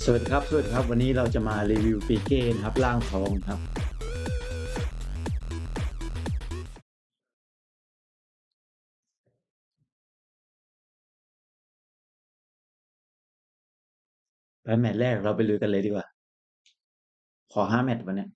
สวัสดีครับวันนี้เราจะมารีวิวปิเก้นะครับร่างทองครับไปแมตช์แรกเราไปลุยกันเลยดีกว่าขอ5 แมตช์วันนี้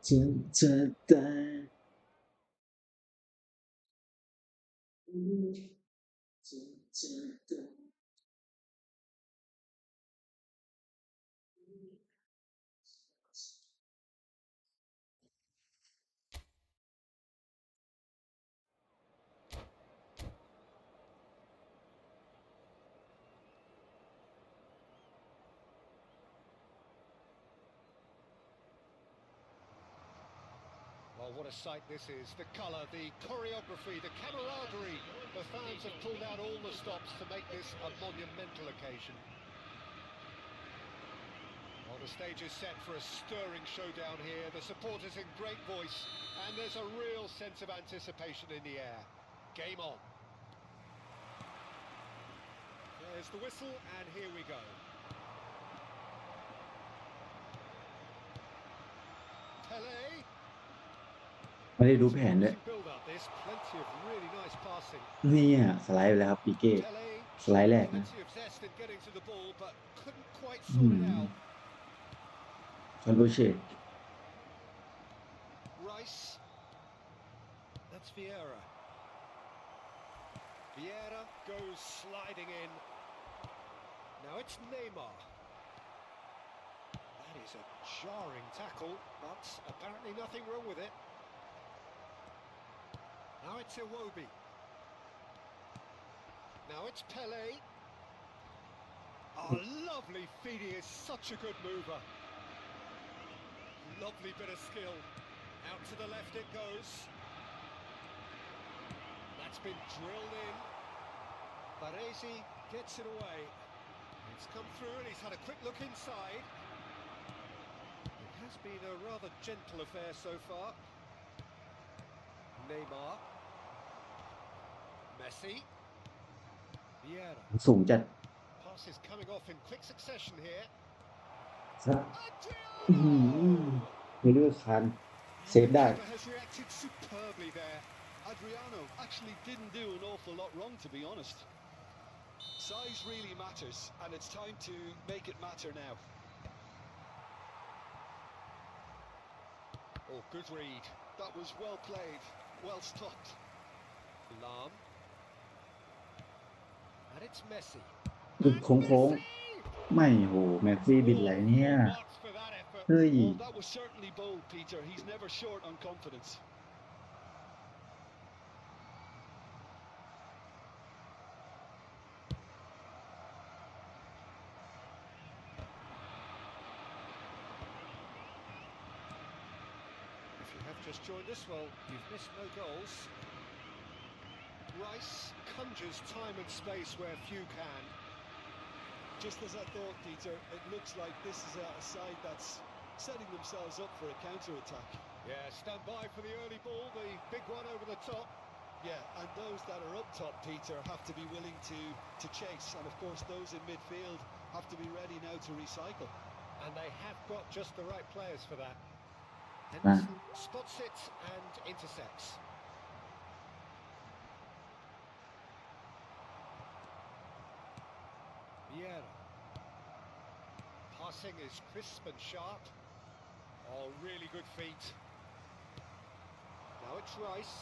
จะได้จะได้ Oh, what a sight this is. The colour, the choreography, the camaraderie. The fans have pulled out all the stops to make this a monumental occasion. Well, the stage is set for a stirring showdown here. The supporters in great voice, and there's a real sense of anticipation in the air. Game on. There's the whistle, and here we go. Pele. ไม่ได้ดูแผนด้วย Plenty of really nice passing. นี่สไลด์ไปแล้วครับปิเก้สไลด์แรกนะ Plenty of zest in getting to the ball, but couldn't quite sort it out. คอนโดเชต Rice. That's Vieira. Vieira goes sliding in. Now it's Neymar. That is a jarring tackle, but apparently nothing wrong with it. Now it's Iwobi. Now it's Pele. Oh, lovely feed. He is such a good mover. Lovely bit of skill. Out to the left it goes. That's been drilled in. Baresi gets it away. It's come through and he's had a quick look inside. It has been a rather gentle affair so far. Neymar. Messi. Vieira. สูงจัด Passes coming off in quick succession here. ไม่เลือกคันเซฟได้ Has reacted superbly there. Adriano actually didn't do an awful lot wrong, to be honest. Size really matters, and it's time to make it matter now. Oh, good read. That was well played, well stopped. Lam. And it's Messi. หลุดโค้งไม่โหแม็กซี่บิดไหลเนี่ยเฮ้ย Oh, that was certainly bold, Peter. He's never short on confidence. If you have just joined us, well, you've missed no goals. Rice conjures time and space where few can. Just as I thought, Peter, it looks like this is a side that's setting themselves up for a counter-attack. Yeah, stand by for the early ball, the big one over the top. Yeah, and those that are up top, Peter, have to be willing to chase. And of course, those in midfield have to be ready now to recycle. And they have got just the right players for that. Henderson spots it and intercepts. passing is crisp and sharp. Oh, really good feet. Now it's Rice.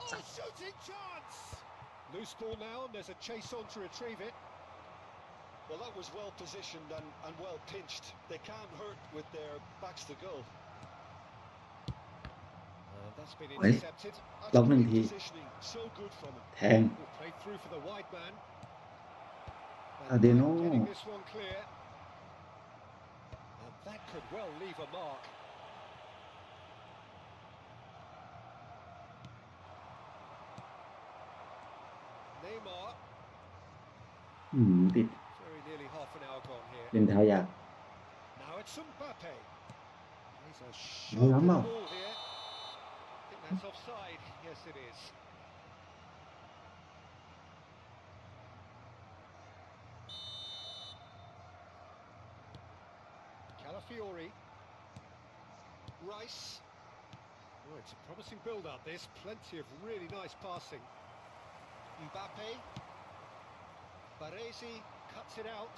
Oh, shooting chance! Loose ball now, and there's a chase on to retrieve it. Well, that was well positioned and well pinched. They can't hurt with their backs to goal. That's been เฮ้ย intercepted. ล็อกหนึ่ง Great ที positioning, so good from him. แทง Oh, played through for the wide man. And Adeno. getting this one clear. And that could well leave a mark. Neymar. ติด Very nearly half an hour gone here. เป็นเท้ายาก Now it's Mbappe. He's a Ôi, shot lắm the à? ball here. I think that's offside. Yes, it is. Calafiori. Rice. Oh, it's a promising build-up. This plenty of really nice passing. Mbappe. Baresi cuts it out.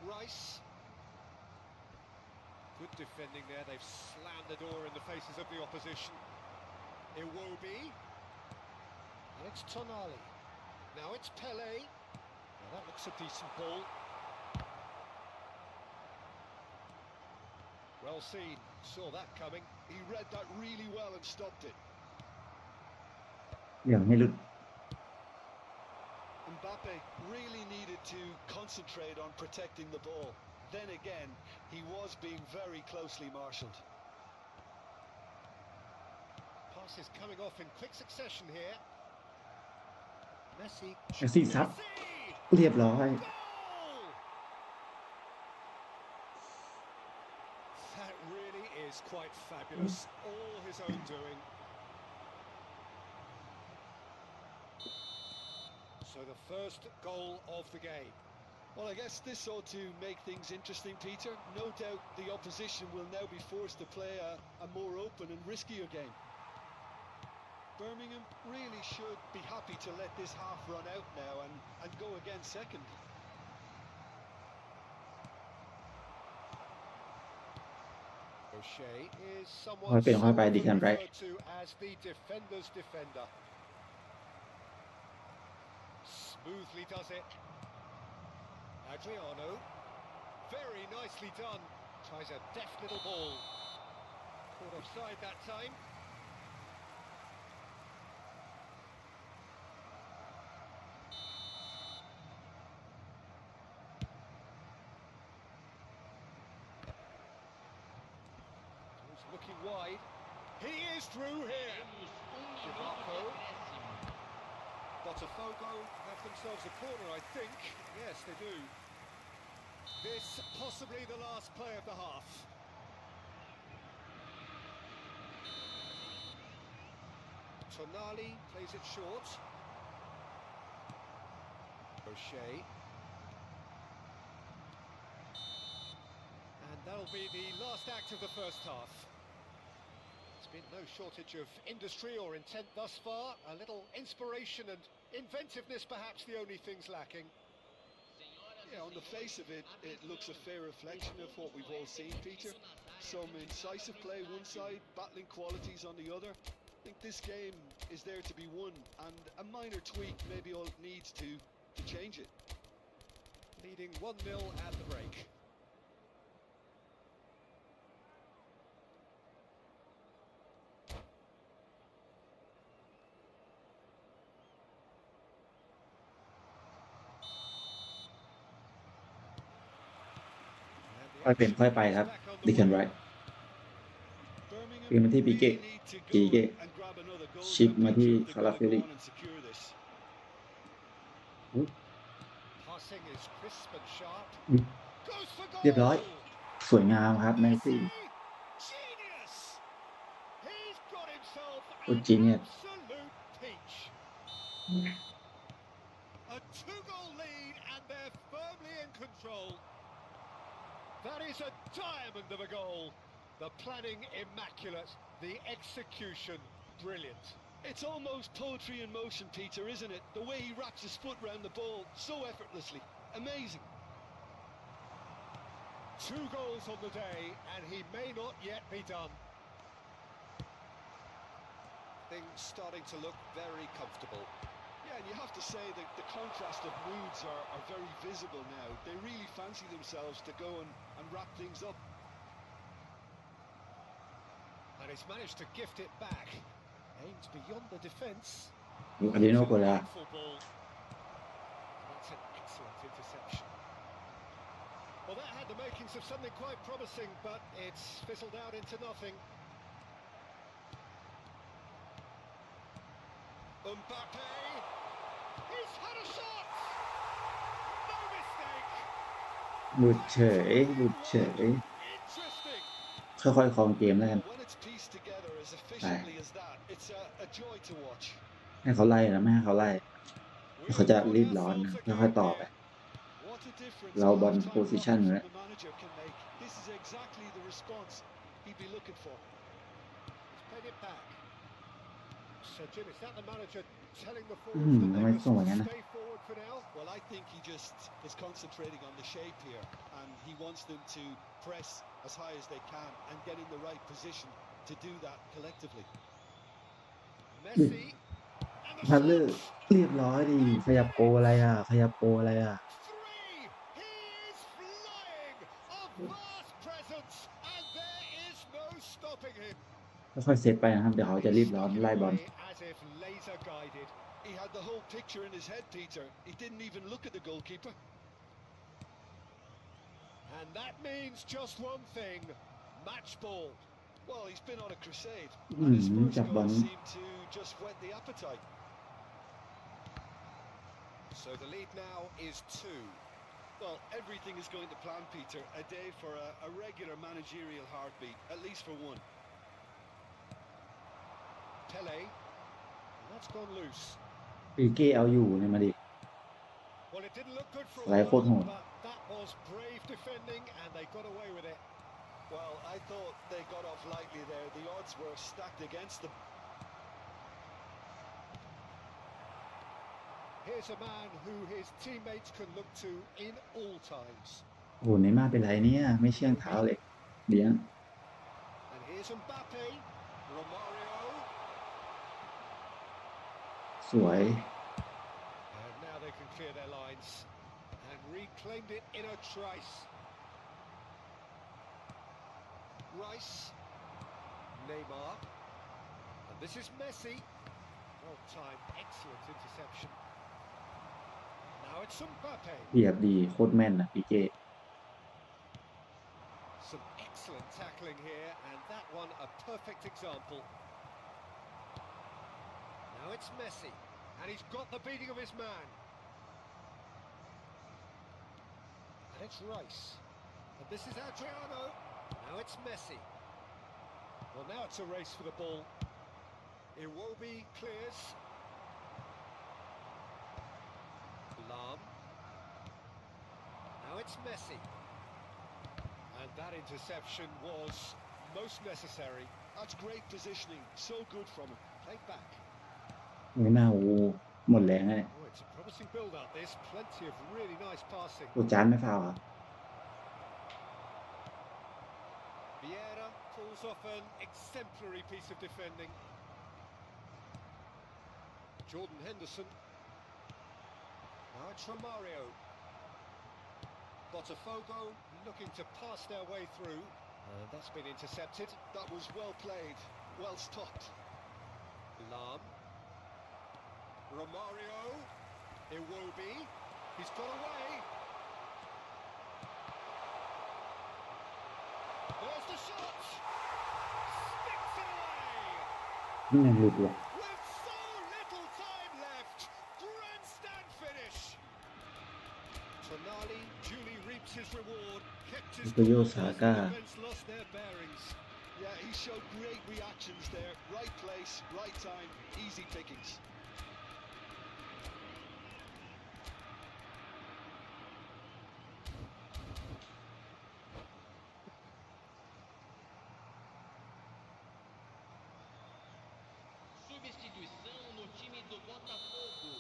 Rice. Good defending there. They've slammed the door in the faces of the opposition. Iwobi. And it's Tonali. Now it's Pele. Now that looks a decent ball. Well seen. Saw that coming. He read that really well and stopped it. อย่างไม่หลุด Mbappe really needed to concentrate on protecting the ball. Then again, he was being very closely marshalled. Pass is coming off in quick succession here. Messi. แม็กซี่ซับ Messi! เรียบร้อย Goal! That really is quite fabulous. All his own doing. So the first goal of the game. Well, I guess this ought to make things interesting, Peter. No doubt the opposition will now be forced to play a more open and riskier game. Birmingham really should be happy to let this half run out now and go again second. O'Shea is ค่ someone อยเป็น so ค่อยไป often ดีกันไร referred to as the defender's defender. Smoothly does it. Adriano. Very nicely done. Tries a deft little ball. Caught offside that time. He's looking wide. He is through here. Givaco. Botafogo have themselves a corner, I think. Yes, they do. This possibly the last play of the half. Tonali plays it short. O'Shea. And that'll be the last act of the first half. There's been no shortage of industry or intent thus far. A little inspiration and inventiveness, perhaps the only things lacking. Yeah, on the face of it, it looks a fair reflection of what we've all seen, Peter. Some incisive play one side, battling qualities on the other. I think this game is there to be won, and a minor tweak maybe all it needs to change it. Leading 1-0 at the break. And the ค่อยเป็น action ค่อยไป is ครับ back on ดี the กันไร way. เปลี่ยนมาที่ปิเก้ Really need to go ปิเก้ and grab another goal ชิป now, มาที่ Peter, if คา they're รา going ฟิ to ลิ go on and secure this. Passing is crisp and sharp. อุ๊ย Goes for เรียบร้อย goal! สวยงามครับแมนซี่ Genius! He's got himself Oh, an genius. absolute peach. A 2-goal lead and they're firmly in control. That is a diamond of a goal. The planning immaculate, the execution brilliant. It's almost poetry in motion, Peter, isn't it? The way he wraps his foot round the ball so effortlessly. Amazing. 2 goals on the day, and he may not yet be done. Things starting to look very comfortable. Yeah, and you have to say that the contrast of moods are very visible now. They really fancy themselves to go and wrap things up. And he's managed to gift it back. Aims beyond the defence. อาดิโนโกลา Beautiful ball. That's an excellent interception. Well, that had the makings of something quite promising, but it's fizzled out into nothing. Mbappe. He's had a shot. No mistake. หลุดเฉย Interesting. ค่อยๆครองเกมแล้วกัน When it's pieced together as efficiently as that, it's a joy to watch. ให้เขาไล่นะไม่ให้เขาไล่เขาจะรีบร้อนนะค่อยๆต่อไป What a difference เราบอล half-time โพซิชัน rockets อยู่ from แล้ว the manager can make. This is exactly the response he'd be looking for. He's played it back. So, Jim, is that the manager telling the อื forwards ม that ทำไม they ส่งอย่างนั้น must นะ stay forward for now? Well, I think he just is concentrating on the shape here, and he wants them to press as high as they can and get in the right position to do that collectively. Messi. And the ฮัลเลอ shot. ร์เรียบร้อยดีขยับโปรอะไรอ่ะขยับโปรอะไรอ่ะ Three. He is flying. A vast presence, and there is no stopping him. ค่อยๆเซตไปนะครับเดี๋ยวเขาจะรีบร้อน Stuck it ไล่บอล away as if laser guided. He had the whole picture in his head, Peter. He didn't even look at the goalkeeper. And that means just one thing. Match ball. Well, he's been on a crusade, Mm, and his firstจับ goal บอล seemed to just whet the appetite. So the lead now is 2. Well, everything is going to plan, Peter. A day for a regular managerial heartbeat, at least for one. Pele. That's gone loose. ปีเก้เอาอยู่เนี่ยมาดิ Well, it didn't look good for a Lại khôn while, hồn. but that was brave defending, and they got away with it. Well, I thought they got off lightly there. The odds were stacked against them. Here's a man who his teammates can look to in all times. โอ้โหเนย์ม่าร์เป็นไรเนี่ยไม่เชื่องเท้าเลยเลี้ยง And here's Mbappe. Romario. สวย And now they can clear their lines. And reclaimed it in a trice. Rice. Neymar. And this is Messi. Well timed, excellent interception. Now it's Mbappe. เรียบดีโคตรแม่นนะปีเก้ Some excellent tackling here, and that one a perfect example. Now it's Messi, and he's got the beating of his man. And it's Rice. And this is Adriano. Now it's Messi. Well, now it's a race for the ball. Iwobi clears. Lam. Now it's Messi. And that interception was most necessary. That's great positioning. So good from him. Played back. ไม่น่าโอ้หมดแรงเลย Oh, it's a promising build-up, this. Plenty of really nice passing. โอ้จานไม่ฟาวอ่ะ Vieira pulls off an exemplary piece of defending. Jordan Henderson. Now it's Romario. Botafogo looking to pass their way through. That's been intercepted. That was well played. Well stopped. Lam. Romario. Iwobi. He's got away. There's the shot. Sticks it away. นี่ยังหลุดว่ะ With so little time left. Grandstand finish. Tonali duly reaps his reward. Kept his Bukayo cool as the Saka. defence lost their bearings. Yeah, he showed great reactions there. Right place, right time, easy pickings. Substituição no time do Botafogo.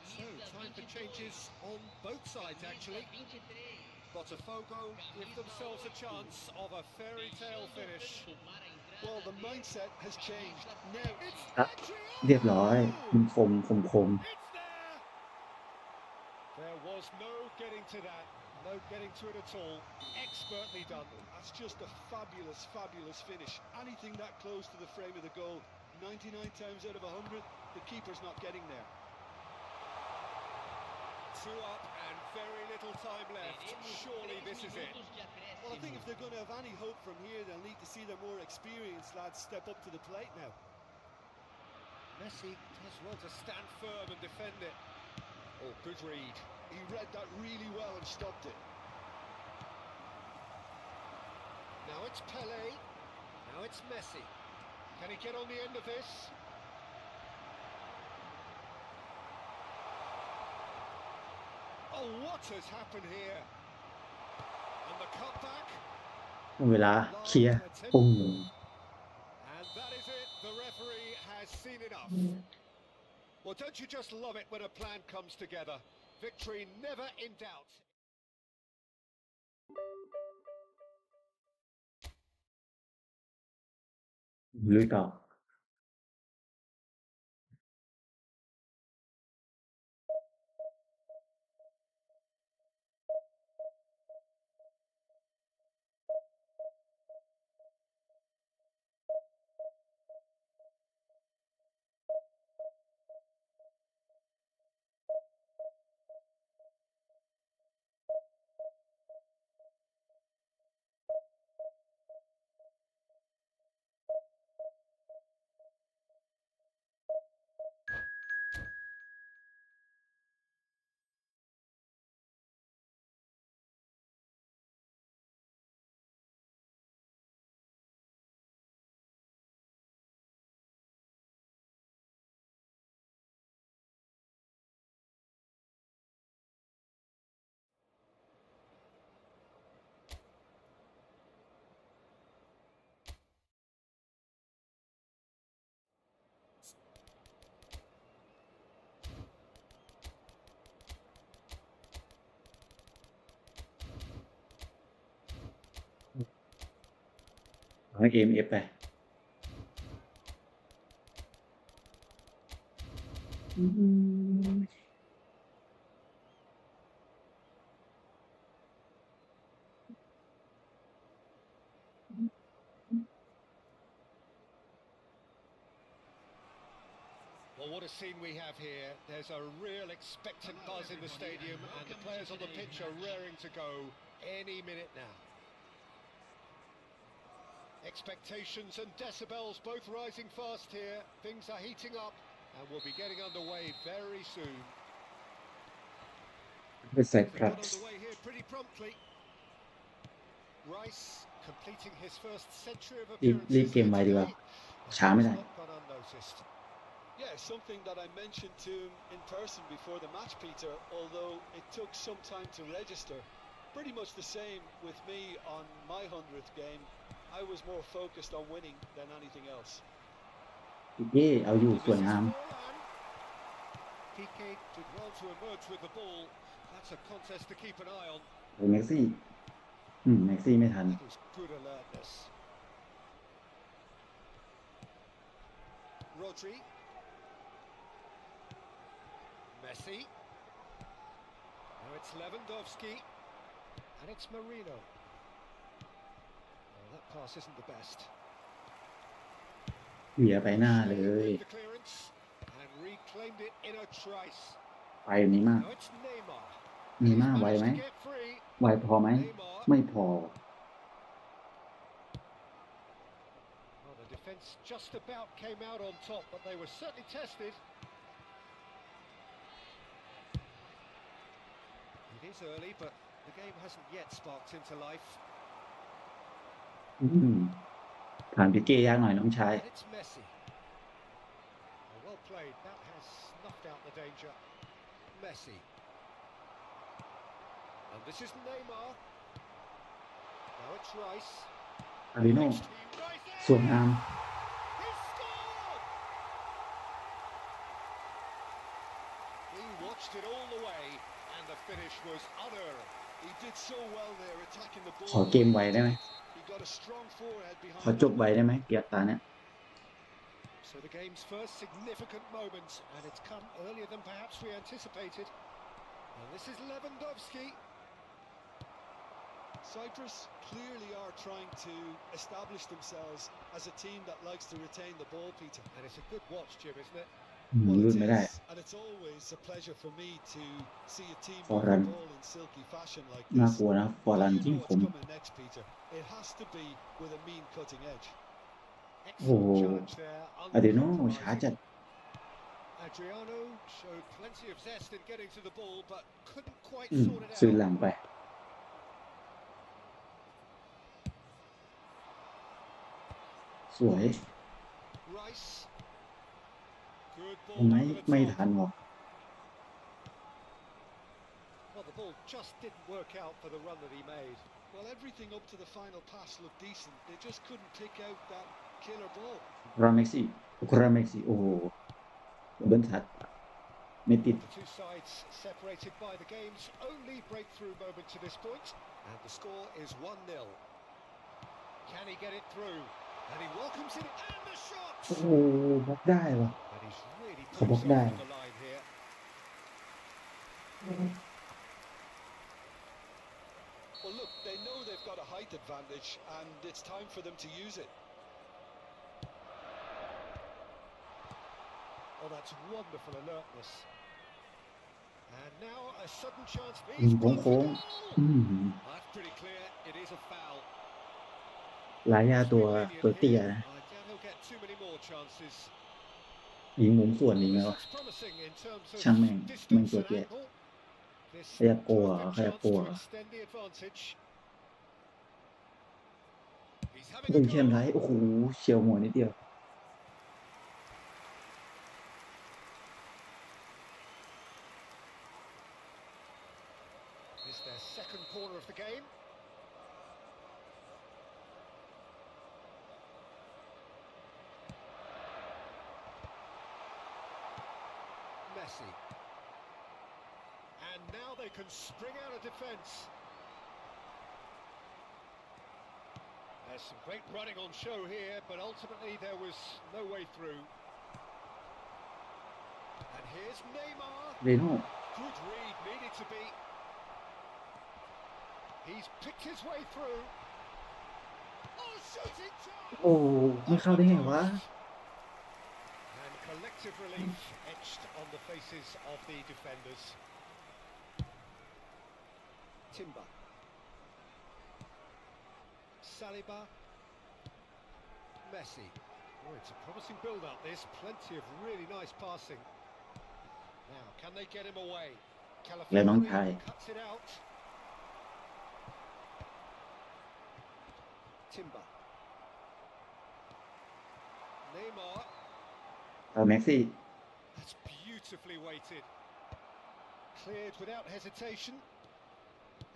So, time for changes on both sides, actually. 23. Botafogo give themselves a chance of a fairy tale finish. Well, the mindset has changed. Now, It's อ่ะเรียบร้อยคม It's there! There was no getting to that. No getting to it at all. Expertly done. that's just a fabulous, fabulous finish. Anything that close to the frame of the goal, 99 times out of 100, the keeper's not getting there. 2 up and very little time left. Surely this is it. Well, I think if they're going to have any hope from here, they'll need to see their more experienced lads step up to the plate now. Messi does well to stand firm and defend it. Oh, good read. He read that really well and stopped it. Now it's Pele. Now it's Messi. Can he get on the end of this? Oh, what has happened here? And the cutback. เวลาเคลียร์ปุ้ง And that is it. The referee has seen enough. Well, don't you just love it when a plan comes together? Victory never in doubt. ลุยต่อให้ EMF ไป Well, what a scene we have here. There's a real expectant buzz in the stadium, and the players on the pitch are raring to go any minute now. Expectations and decibels both rising fast here. Things are heating up, and we'll be getting underway very soon. ไปใส่ They ครั got ช underway here pretty promptly. Rice completing his first century of รีบ appearances เกม here ไว้ดีกว่า today. ช้าไม่ It's ได้ not gone unnoticed. Yeah, something that I mentioned to him in person before the match, Peter, although it took some time to register. Pretty much the same with me on my 100th game. I was more focused on winning than anything else. พี่เก้เอาอยู่ And สวย this is งาม Forlan. Piqué did well to emerge with the ball. That's a contest to keep an eye on. เม็กซี่แม็กซี่ไม่ทัน That was good alertness. Rodri. Messi. Now it's Lewandowski. And it's Marino. Well, that pass isn't the best. เหวี่ยไปหน้าเลย Made the clearance and reclaimed it in a trice. ไปแบบนี้มาก Now it's Neymar. มี He's มากไว managed ไหม to get free. ไวพอไหม Neymar. ไม่พอ Well, the defence just about came out on top, but they were certainly tested. It is early, but the game hasn't yet sparked into life. ผ่านพี่เก้ยากหน่อยน้องชาย And it's Messi. Well played. That has snuffed out the danger. Messi. And this is Neymar. Now it's Rice. อาริโน่ Next to Rice. สวยงาม He scored! He watched it all the way, and the finish was unerring. He did so well there attacking the ขอ ball. เกมไวได้ไหม He got a strong forehand ขอ behind จ that. บไวได้ไหมเกียร์ตาเนี่ย So the game's first significant moment, and it's come earlier than perhaps we anticipated. And this is Lewandowski. Cyprus clearly are trying to establish themselves as a team that likes to retain the ball, Peter. And it's a good watch, Jim, isn't it? Well, ลื่ it นไม่ได้ is, and it's always a pleasure for me to see a team ฟอ move รั the น ball in silky fashion like น่า this. กลัวนะฟอ Now รัน you ที่ know ผ what's ม coming next, Peter. It has to be with a mean cutting edge. โอ้โห Excellent challenge there, อาเดโน่ช้า uncompromising. จัด Adriano showed plenty of zest in getting to the ball, but couldn't quite อืม sort it ซื้อ out. หลังไป สวย Rice. Good ทำ ball ไม over the ไม่ top. ทันหรอ Well, the ball just didn't work out for the run that he made. Well, everything up to the final pass looked decent. They just couldn't pick out that killer ball. ราเมกซี่ราเมกซี่โอ้โหเบิ้ลทัดไม่ติด The two sides separated by the game's only breakthrough moment to this point, and the score is 1-0. Can he get it through? And he welcomes it, and the shot! โอ้โหบล็อกได้วะ And he's really put Không bóc himself đai. on the line here. Well, look, they know they've got a height advantage, and it's time for them to use it. Oh, that's wonderful alertness. And now a sudden chance. ยิง He's โค้ง gone โค้ for ง goal! อืม That's pretty clear. It is a foul. หลายยา Must ตัว be lenient ตัวเตี้ย here. นะ I doubt he'll get too many more chances. ยิงมุมส่วนยิง Well, ไง this วะ looks promising in terms of ช่างแม่ง แม่ง distance ตัว and เตี้ย angle. This ขยับกลัว terrific ขยับ chance กลัว to extend the advantage. He's having โอ้ a ยเชียน go. ไรโอ้โหเฉียวหัวนิดเดียว It's their second corner of the game. Messi. And now they can spring out of defence. There's some great running on show here, but ultimately there was no way through. And here's Neymar. เรโน่ Good read, needed to be. He's picked his way through. Oh, shooting chance! โอ้ไม่เข้าได้ไงวะ And collective relief etched on the faces of the defenders. Timber. Saliba. Messi. Oh, it's a promising build-up, this. Plenty of really nice passing. Now, can they get him away? Lennon Calafiori Thai. cuts it out. Timber. Neymar. เอาแม็กซี่ That's beautifully weighted. Cleared without hesitation.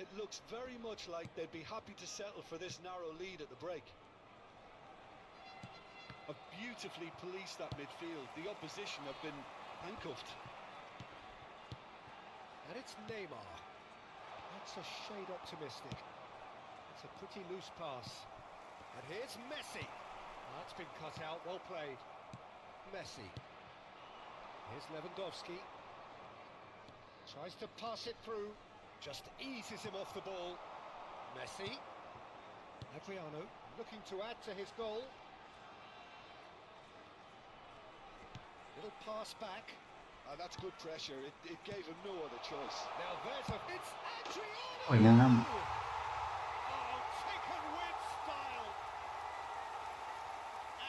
It looks very much like they'd be happy to settle for this narrow lead at the break. Have beautifully policed that midfield. The opposition have been handcuffed. And it's Neymar. That's a shade optimistic. It's a pretty loose pass. And here's Messi. That's been cut out, well played. Messi. Here's Lewandowski. Tries to pass it through. Just eases him off the ball. Messi. Adriano looking to add to his goal. Little pass back. That's good pressure. It gave him no other choice. Now there's a... It's Adriano! สวยงาม Oh, taken with style.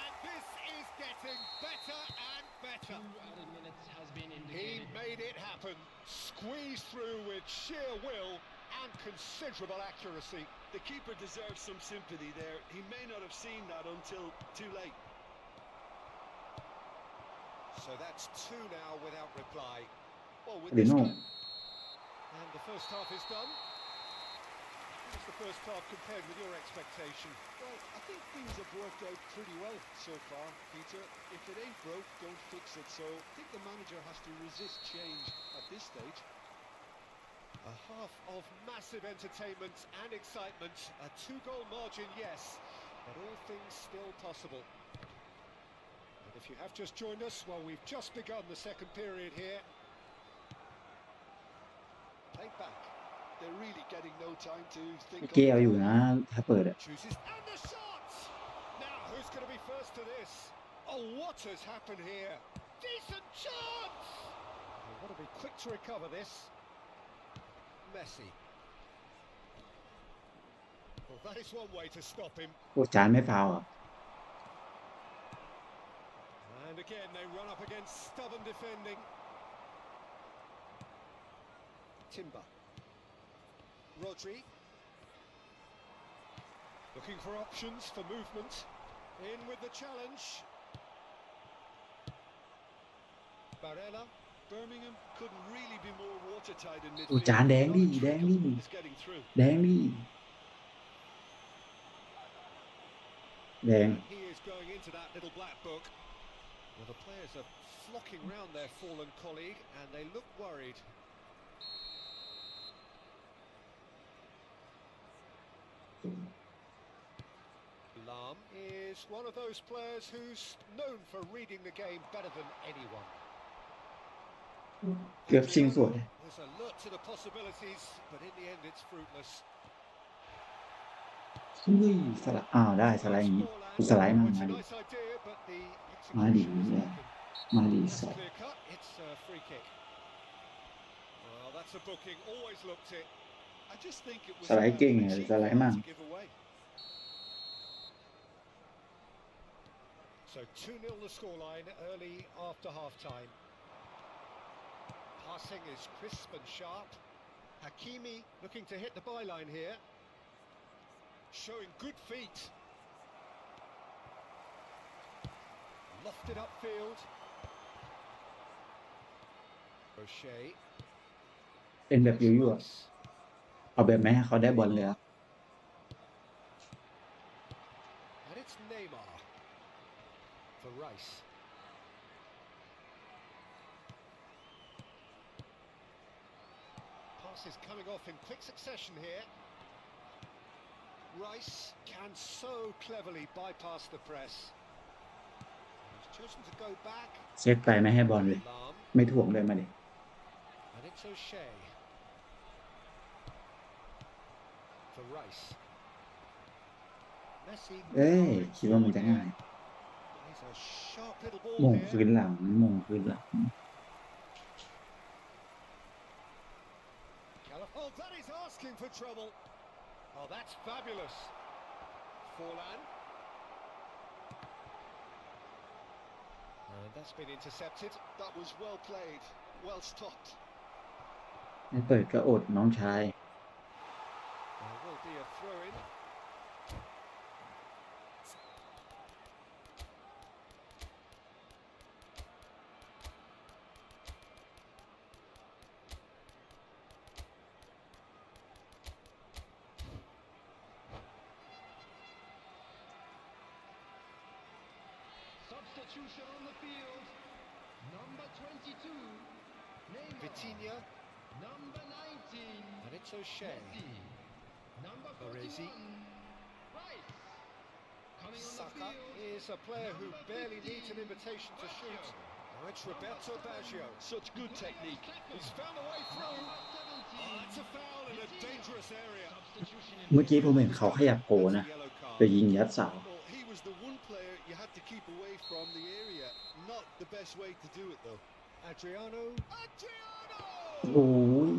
And this is getting better and better. 2 added minutes has been He indicated. made it happen. Squeezed through with sheer will and considerable accuracy. The keeper deserves some sympathy there. He may not have seen that until too late. So that's 2 now without reply. Well, with เร this โน่ kind And the first half is done. How's the first half compared with your expectation? well, I think things have worked out pretty well so far, Peter. If it ain't broke, don't fix it. So I think the manager has to resist change at this stage. A half of massive entertainment and excitement. A 2-goal margin, yes, but all things still possible. And if you have just joined us, well, we've just begun the second period here. Take back. They're really getting no time to think เก on เอา the อยู่ ball. นะถ้าเปิดอะ Chooses and the shot. Now, who's going to be first to this? Oh, what has happened here? Decent chance. They've got to be quick to recover this. Messi. Well, that is one way to stop him. โอ้จานไม่ฟาวล์อ่ะ And again, they run up against stubborn defending. Timber. Rodri. Looking for options for movement. In with the challenge. Barella. Birmingham couldn't really be more watertight in โอ้ midfield. จานแดง Not ดิ a แดง trickle ดิ is getting through. แดงดิแดง And he is going into that little black book. Well, the players are flocking round their fallen colleague, and they look worried. Lam is one of those players who's known for reading the game better than anyone. เกือบชิงสวย There's alert to the possibilities, but in the end it's fruitless. อุ้ยสไลด์อ้าวได้สไลด์อย่างนี้กูสไลด์มา It's มา a ดิ nice idea, but the มาดิ execution is เนี่ย lacking. มาดิ That's สัตว์ clear cut. It's a free kick. Well, that's a booking. Always looked it. I just think it was สไลด์เก่ง a เลย cheap สไลด์ foul มั่ง to give away. So 2-0 the scoreline early after half-time. Passing is crisp and sharp. Hakimi looking to hit the byline here. Showing good feet. Lofted upfield. O'Shea. เป็นแบบยั่วๆเอาแบบไม่ให้เขาได้บอลเลยอะ And it's Neymar. For Rice. Passes coming off in quick succession here. Rice can so cleverly bypass the press. He's chosen to go back. เช็คไปไม่ให้บอลเลย Lam. ไม่ถ่วงเลยมาดิ And it's O'Shea. For Rice. Messi. เอ้ยคิดว่ามันจะง่าย He's a sharp little ม ball ง here. คืนหลังมงคืนหลัง Oh, that is asking for trouble. Oh, that's fabulous. Forlan. And that's been intercepted. That was well played, well stopped. ไม่เปิดก็อดน้องชาย There will be a throw-in. Substitution on the field. Number 22. Neymar. Vitinha. Number 19. And it's O'Shea. Messi. Number Baresi. 41. Rice. Coming on the Saka field. is a player who Number barely 15. needs an invitation to shoot. Now it's Roberto Baggio. Such good technique. He's found a way through. Number Oh, 17. that's a foul in a dangerous area. Substitution in เมื่อกี้ผมเห็นเขาขยับโก That's นะ a yellow จะ card. ยิงยัดเสา Well, he was the one player you had to keep away from the area. Not the best way to do it, though. Adriano. โอ้ย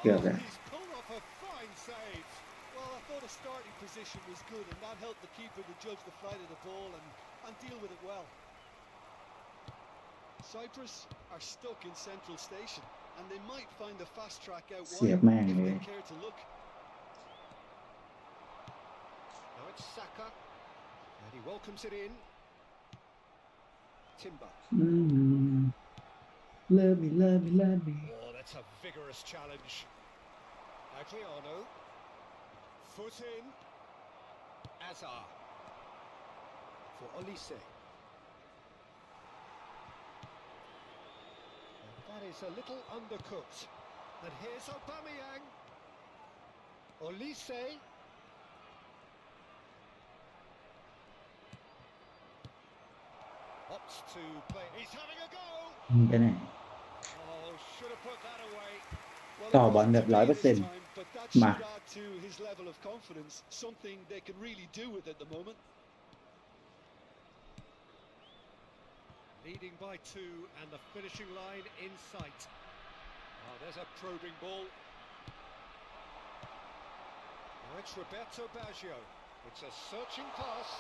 เกือบ Oh, แล้ว he's pulled off a fine save. Well, I thought his starting position was good, and that helped the keeper to judge the flight of the ball and deal with it well. Cyprus are stuck in Central Station, and they might find a fast track out เสียบ wide แม่ง if เลย they care to look. Now it's Saka. And he welcomes it in. Timber. อืมเลิฟมีเลิฟมีเลิฟมี Oh, that's a vigorous challenge. Adriano. Foot in. Azar. For Olise. And that is a little undercooked. And here's Aubameyang. Olise. Opts to play. He's having a go. มึงไปไหน Oh, should have put that away. Well,ต่อ it บอล wasn't แบ to บ be this 100% time, but that มา should add to his level of confidence, something they can really do with at the moment. Leading by 2 and the finishing line in sight. Oh, there's a probing ball. Now it's Roberto Baggio. It's a searching pass.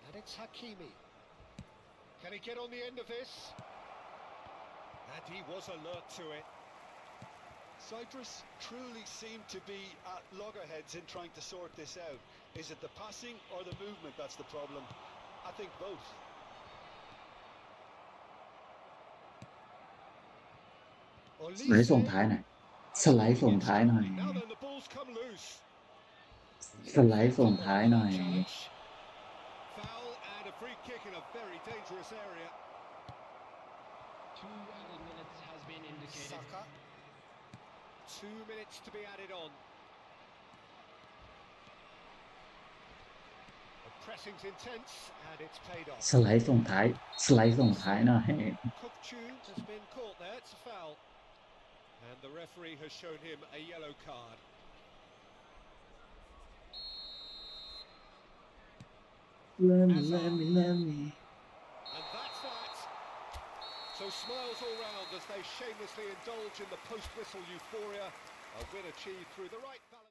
And it's Hakimi. Can he get on the end of this? And he was alert to it. Cyprus truly seem to be at loggerheads in trying to sort this out. Is it the passing or the movement that's the problem? I think both. สไลด์ส่งท้ายหน่อยสไลด์ส่งท้ายหน่อย Now then, the ball's come loose. สไลด์ส่งท้ายหน่อย Challenge. Foul and a free kick in a very dangerous area. 2 added minutes has been indicated. Saka. 2 minutes to be added on. The pressing's intense and it's paid off. สไลด์ส่งท้ายสไลด์ส่งท้ายหน่อย Kupchu has been caught there. It's a foul. And the referee has shown him a yellow card. Let me And that's that. So smiles all round as they shamelessly indulge in the post-whistle euphoria. A win achieved through the right balance.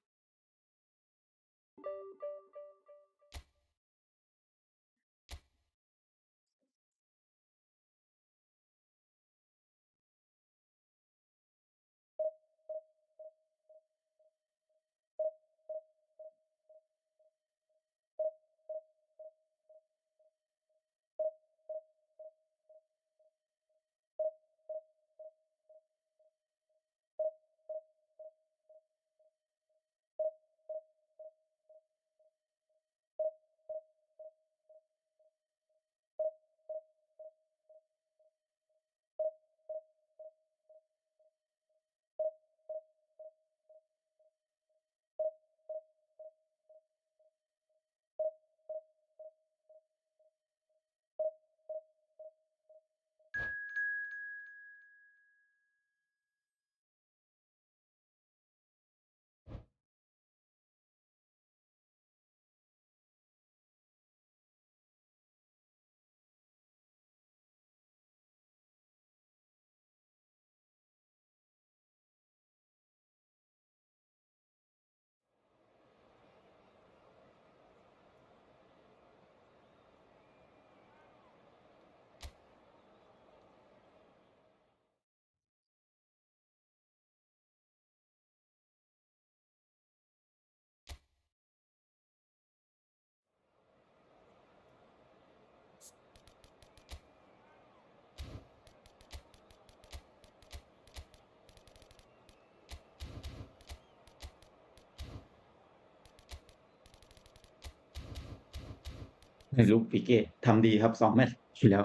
ไม่รู้ปิเก้ทำดีครับ2 แมตช์ที่แล้ว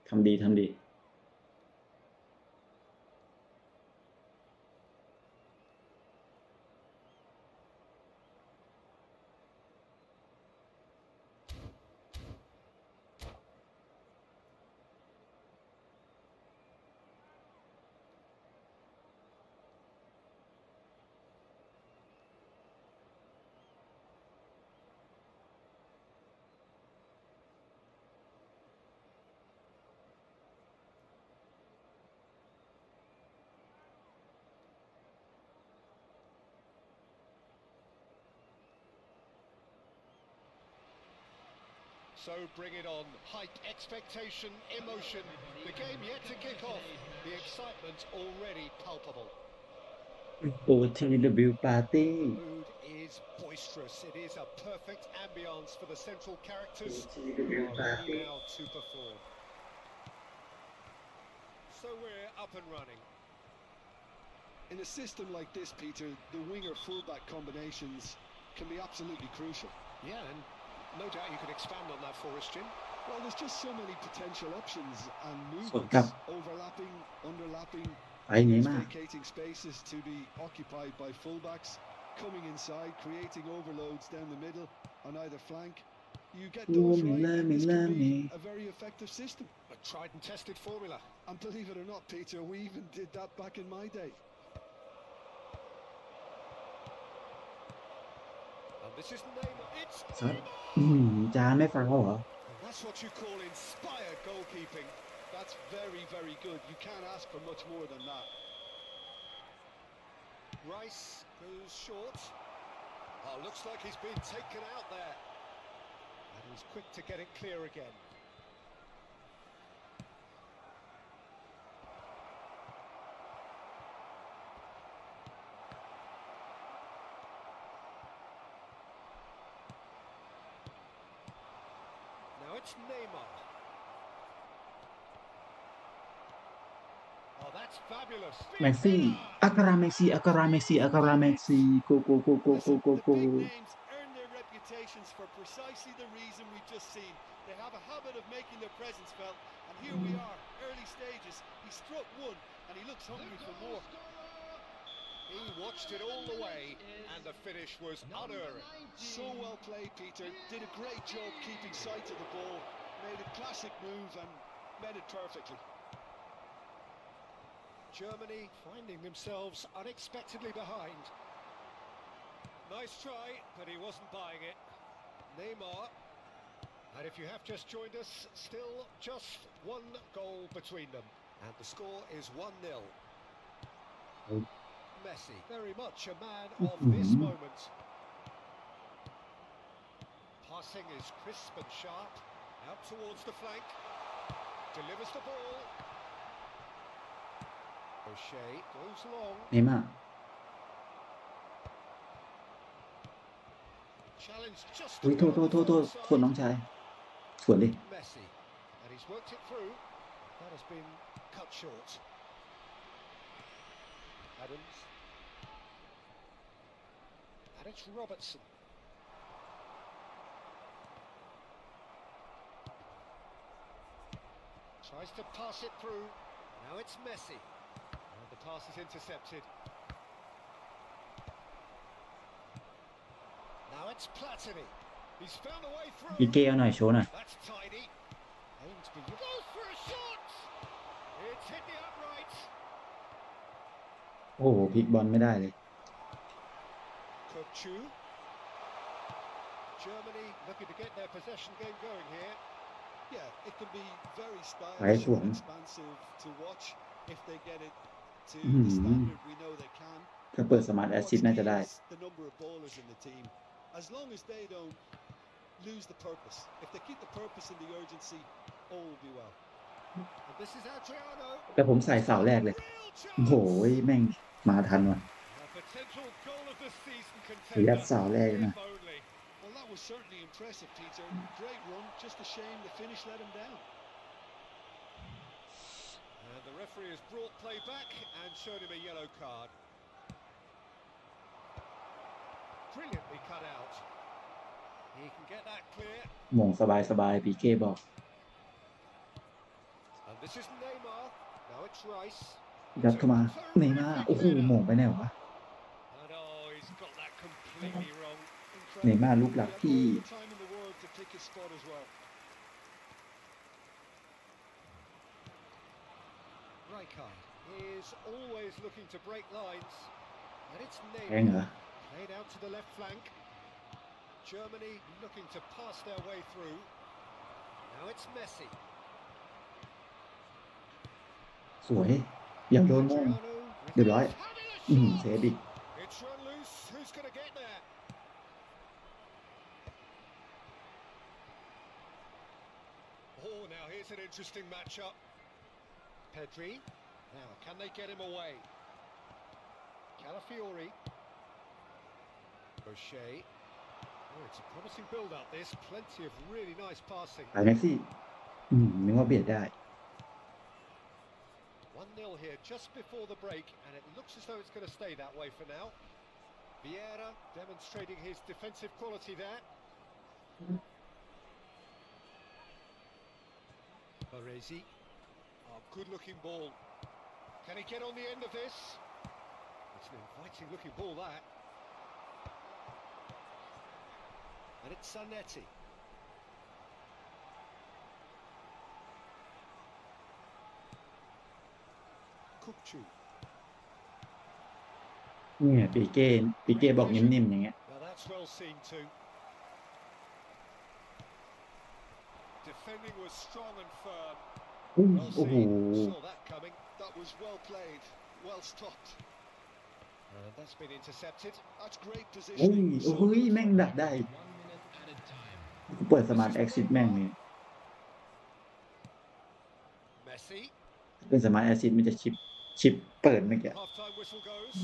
ทำดีSo bring it on. Hype, expectation, emotion. The game yet to kick off. The excitement already palpable. โอทีดับบิวปาร์ตี้ The mood is boisterous. It is a perfect ambience for the central characters who are ready now to perform. So we're up and running. In a system like this, Peter, the winger fullback combinations can be absolutely crucial. Yeah, and No doubt you could expand on that for us, Jim. Well, there's just so many potential options and สวนกลับ movements, overlapping, underlapping, ไปเนย์มา vacating spaces to be occupied by fullbacks, coming inside, creating overloads down the middle on either flank. You get those right, and this can be a very effective system. A tried and tested formula. And believe it or not, Peter, we even did that back in my day. And this is Neymar. It's ซัด Neymar! จานไม่ฟังเขาเหรอ And that's what you call inspired goalkeeping. That's very, very good. You can't ask for much more than that. Rice goes short. Oh, looks like he's been taken out there. And he's quick to get it clear again. Now it's Neymar. Oh, that's fabulous. แม็กซี่อัคราแม็กซี่อัคราแม็กซี่อัคราแม็กซี่โกโกโกโกโก Listen, โก the โก big names earn their reputations for precisely the reason we've just seen. They have a habit of making their presence felt, and here we are, early stages. He struck one, and he looks hungry for more. He watched it all the way, and the finish was unerring. So well played, Peter. Did a great job keeping sight of the ball. Made a classic move and met it perfectly. Germany finding themselves unexpectedly behind. Nice try, but he wasn't buying it. Neymar. And if you have just joined us, still just one goal between them. And the score is 1-0. Messi, very much a man of this moment. Passing is crisp and sharp. Out towards the flank. Delivers the ball. O'Shea goes long. เนย์มา Challenge just อุ้ยโทษ above โทษ the โทษน้องชายสวนดิ Messi. And he's worked it through. That has been cut short. Adams. And it's Robertson. Tries to pass it through. Now it's Messi. And the pass is intercepted. Now it's Platini. He's found a way อี through. เกเอาหน่อยโชว์หน่อย That's tiny. Aims goes for a shot. It's hit the upright. โอ้โหพลิกบอลไม่ได้เลย Kopchu. Germany looking to get their possession game going here. Yeah, it can be very stylish Right and one. expansive to watch if they get it to Mhm. the standard we know they can. ถ้าเปิดสมาร์ทแอส What's ซิสน่าจะ key ได้ is the number of ballers in the team. As long as they don't lose the purpose. If they keep the purpose and the urgency, all will be well. And this is Adriano. แต่ผมใส่เสาแรกเลย Real โอ้โห chance. แม่งมาทันว่ะ A potential goal of the season ยัด contender. เสาแรกนะ If only. Well, that was certainly impressive, Peter. Great run. Just a shame the finish let him down. And the referee has brought play back and showed him a yellow card. Brilliantly cut out. He can get that clear. หม่งสบายๆพีเคบอก And this is Neymar. Now it's Rice. ยัดเข้ามาเนย์มาโอ้โหหม่งไปไหนวะ And oh, he's got that completely wrong. เนย์มาลูกหลัก He had ที่ all the time in the world to pick his spot as well. Rijkaard is always looking to break lines. And it's แข่งเหรอ Neymar. Played out to the left flank. Germany looking to pass their way through. Now it's Messi. สวย อย่างโดนโมง Adriano เรียบร้อย having อื a ม shot. เซฟอีก It's run loose. Who's going to get there? Oh, now here's an interesting matchup. Pedri. Now, can they get him away? Calafiori. O'Shea. Oh, it's a promising build-up, this. Plenty of really nice passing. ไปแม็กซี่นึกว่าเบียดได้ 1-0 here just before the break, and it looks as though it's going to stay that way for now. Vieira demonstrating his defensive quality there. Baresi. Oh, good-looking ball. Can he get on the end of this? It's an inviting-looking ball, that. And it's Zanetti. Kupchu. เนี่ยปีเก้บอกนิ่มๆอย่างเงี้ย Now that's well seen too. Defending was strong and firm. โอ้โห Saw that coming. That was well played, well stopped. And that's been intercepted. That's great โอ้ย positioning. โอ้ยแม่งดักได้ 1 minute added time. เปิดสมาร์ทแอคซิสแม่งนี่ Messi. เป็นสมาร์ทแอคซิสมันจะชิปเปิดเมื่อกี้ Half-time whistle goes.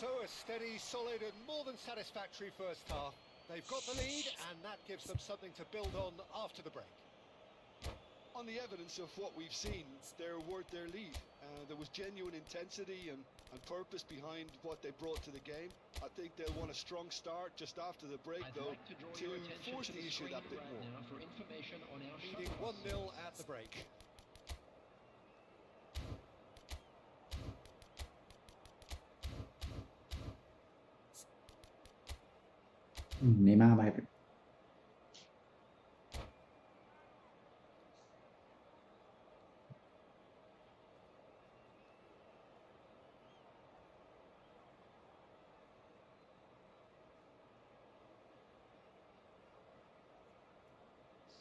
So a steady, solid and more than satisfactory first half. They've got the lead and that gives them something to build on after the break. On the evidence of what we've seen, they're worth their lead. There was genuine intensity and purpose behind what they brought to the game. I think they'll want a strong start just after the break, I'd though, like to draw to your attention force to the the issue screen that bit right more. now for information on our Leading shot 1-0 at the break. ในมาไป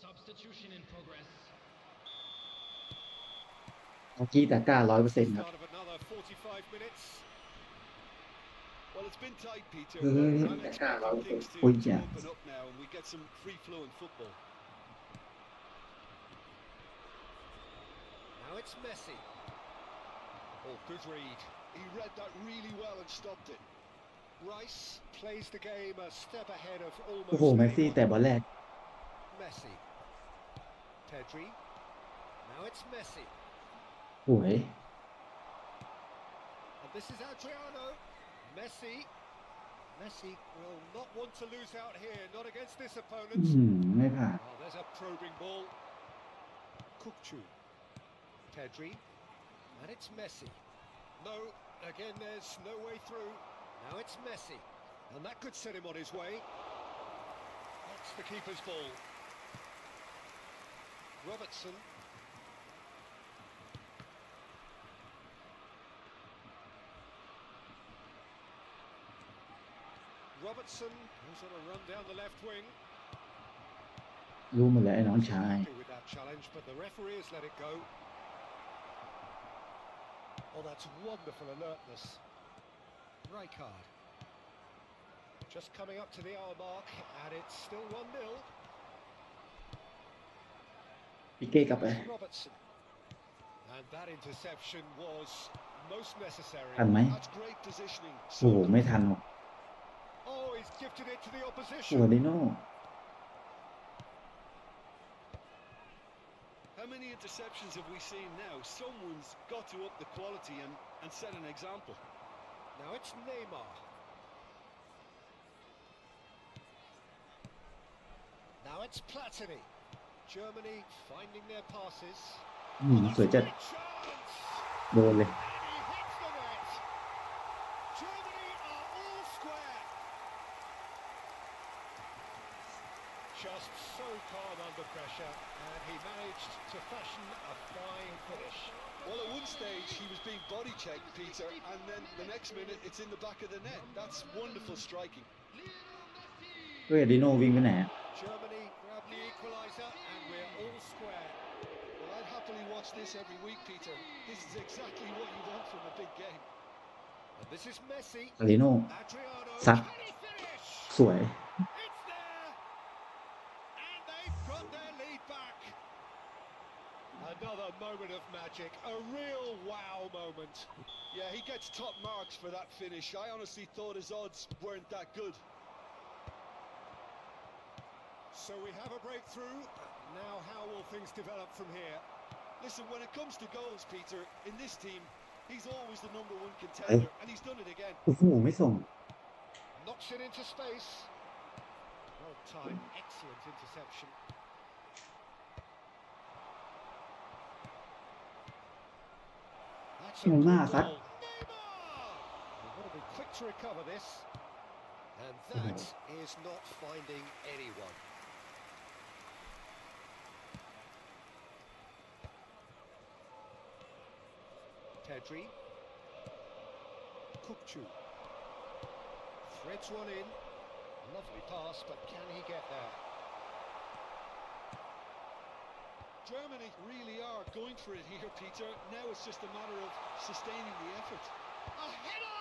Substitution in progress. เมื่อกี้แต่กล้า100%ครับ Start of another 45 minutes. Well, it's been tight, Peter. Ừ, but ừ, I'm ừ. expecting things Ui to dạ. open up now and we get some free-flowing football. Now it's Messi. Oh, good read. He read that really well and stopped it. Rice plays the game a step ahead of โอ้โห almost แม็กซี่ anyone. แต่บอลแรก Messi. Pedri. Now it's Messi. หวย And this is Adriano. Messi. Messi will not want to lose out here, not against this อื opponent. ไม่ผ่าน Oh, there's a probing ball. Kupchu. Pedri. And it's Messi. No, again there's no way through. Now it's Messi. And that could set him on his way. That's the keeper's ball. Robertson. Robertson goes on a run down the left wing. รู้หมดแล้วไอ้น้องชาย Happy with that challenge, but the referee has let it go. Oh, that's wonderful alertness. Rijkaard. Just coming up to the hour mark, and it's still 1-0. ปีเก้กลับไป Robertson. And that interception was most necessary. ทันไหม That's great positioning. โอ้โหไม่ทันหรอก Oh, he's gifted it to the ตัว opposition. ดิโน่ How many interceptions have we seen now? Someone's got to up the quality and set an example. Now it's Neymar. Now it's Platini. Germany finding their passes. สวยจัด Great chance! โดนเลย And he hits the net. Germany are all square. Just so calm under pressure, and he managed to fashion a fine finish. Well, at one stage he was being body checked, Peter, and then the next minute it's in the back of the net. That's wonderful striking. เฮ้ยดิโน่วิ่งไปไหนอะ Germany grab the equaliser, and we're all square. Well, I'd happily watch this every week, Peter. This is exactly what you want from a big game. And this is Messi. ดิโน่ Adriano. Sat. Can he finish? สวย It's there. And they've got their lead back. Another moment of magic. A real wow moment. Yeah, he gets top marks for that finish. I honestly thought his odds weren't that good. So we have a breakthrough. Now how will things develop from here? Listen, when it comes to goals, Peter, in this team, he's always the number one contender, and he's done it again. โอ้โหไม่ส่ง Knocks it into space. Well timed, excellent interception. That's a งงหน้า good ซัด goal. Neymar! They've got to be quick to recover this. And Oh. that is not finding anyone. Pedri. Kukçu. Threads one in. Lovely pass, but can he get there? Germany really are going for it here, Peter. Now it's just a matter of sustaining the effort. A header!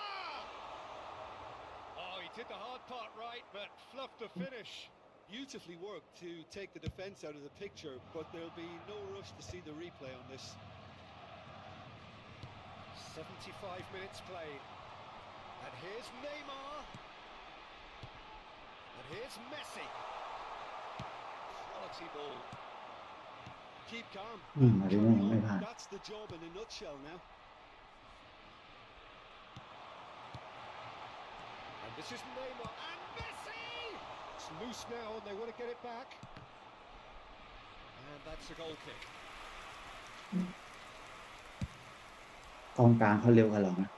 Oh, he did the hard part right, but fluffed the finish. Beautifully worked to take the defence out of the picture, but there'll be no rush to see the replay on this. 75 minutes played. And here's Neymar. And here's Messi. Quality ball. Keep calm. มาริโน่ Carry ยังไม่ on. พลาด That's the job in a nutshell now. And this is Neymar. And Messi! It's loose now and they want to get it back. And that's a goal kick. กองกลางเขาเร็วกว่าเรานะ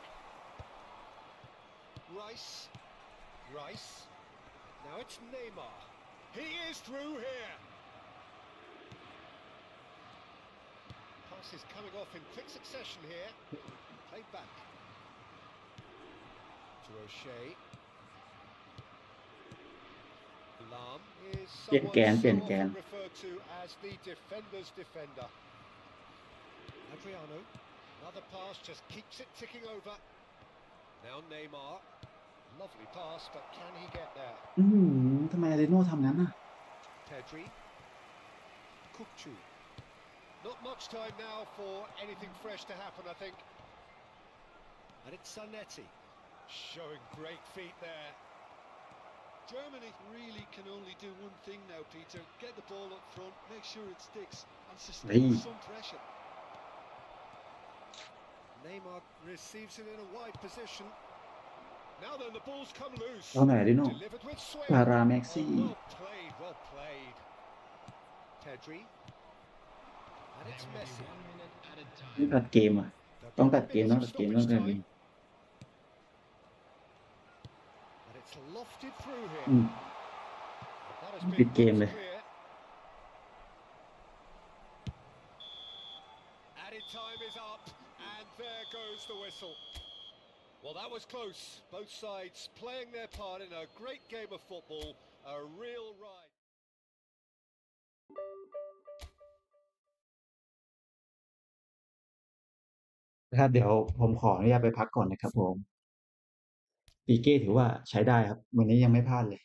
Rice. Rice. Now it's Neymar. He is through here. Pass is coming off in quick succession here. Played back. To O'Shea. Lam is เปลี่ยน someone แกน so เปลี่ยนแกน often referred to as the defender's defender. Adriano. Another pass just keeps it ticking over. Now Neymar. Lovely pass, but can he get there? ทำไมอาริโน่ทำงั้นน่ะ Pedri. Kukçu. Not much time now for anything fresh to happen, I think. And it's Zanetti. Showing great feet there. Germany really can only do one thing now, Peter. Get the ball up front, make sure it sticks, and sustain Hey. some pressure. Neymar receives it in a wide position. Now then, the ball's come loose. เอาหน่อยอาริโน่ Delivered with swing. ปาราแม็กซี่ Oh, well played, well played. Pedri. And There it's will be Messi. 1 minute added นี่ time. ตัดเกมอ่ะ There'll ต้อง be ตัด 1 เกม minute ต้อง of ตัดเกม stoppage ต้องตัดเกม time. And it's lofted through here. อืม That has Big been game once there. clear. Added time is up, and there goes the whistle. Well, that was close. Both sides playing their part in a great game of football, a real ride. ครับเดี๋ยวผมขออนุญาตไปพักก่อนนะครับผมปีเก้ถือว่าใช้ได้ครับ วันนี้ยังไม่พลาดเลย